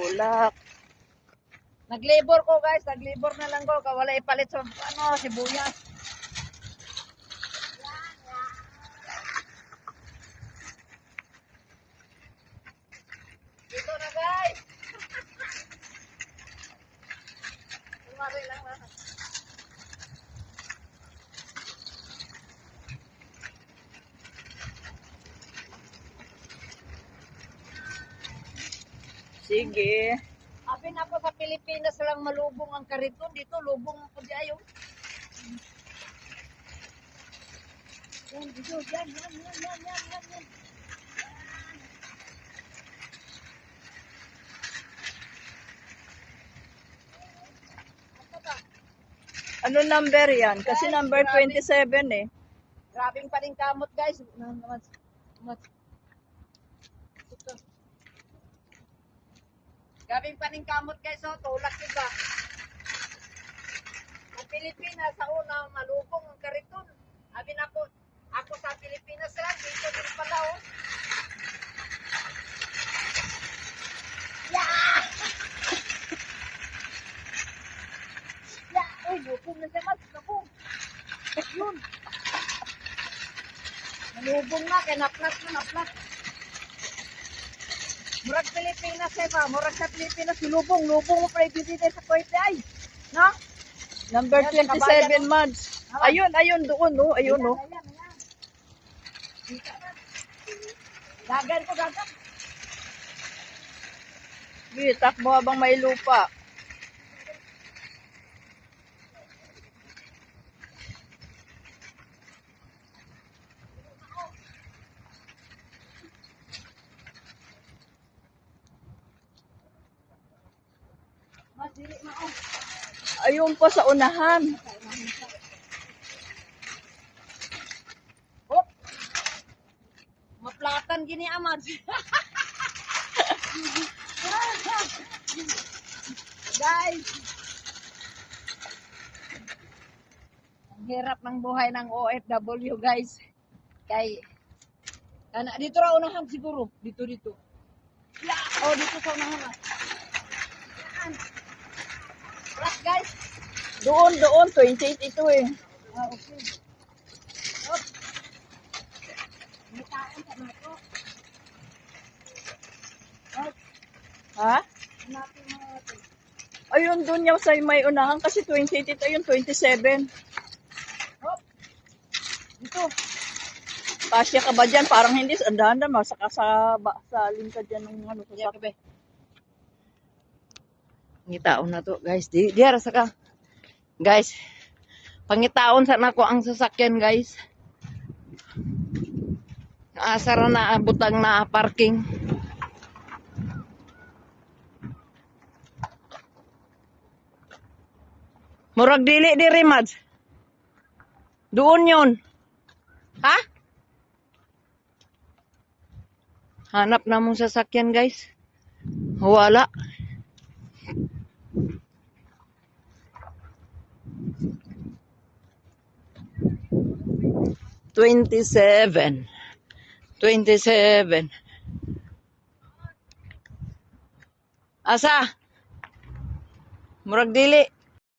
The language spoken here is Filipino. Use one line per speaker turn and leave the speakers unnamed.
bulak.
Naglibor ko guys, naglibor na lang ko. Wala ipalit sa sibuyas. Dito na guys. Kumari lang na.
Sige.
Abi na po sa Pilipinas lang malubong ang kariton. Dito lubong po di ayo. Yan, dito, yan.
Ano number yan? Kasi number 27 eh.
Grabing pa rin kamot guys. Grabing pa rin kamot guys. Oh, tulak diba? Ang Pilipinas sa una malubong ang kariton. Abi na po, ako sa Pilipinas lang. Dito din pala oh. Yeah! Uy, lubong na siya mas. Lubong. Yun. Malubong na. Kaya naplat. Murag Pilipinas eh ba? Murag sa Pilipinas. Lubong mo pa rin dito sa Kuwait ay. No?
Number 27 months. Ayun doon no. Ayun no.
Dagan ko.
Bitak mo habang may lupa. Ayun po sa unahan.
Hop. Maplatan gini amad. Guys. Ang hirap ng buhay ng OFW guys. Kay dito ra unahan siguro. Dito. Oh, dito sa unahan. Plus guys.
Doon 28 ito eh.
Okay. Hop. May taon sa nato. Hop.
Ha?
Natin mga ito.
Ayun doon yung sa may unahan kasi 28 ito yun 27.
Hop. Dito.
Kasya ka ba dyan? Parang hindi. Andahan masaka sa lingkad dyan ng ano.
Yeah, kabe. Ngitaon na to guys. Diara sa ka. Guys. Pangitaon sa nako ang sasakyan guys. Naasara na butang na parking. Murag dili diri Mads. Doon yun. Ha? Hanap na mong sasakyan guys. Wala. Twenty-seven. Asa? Murag dili.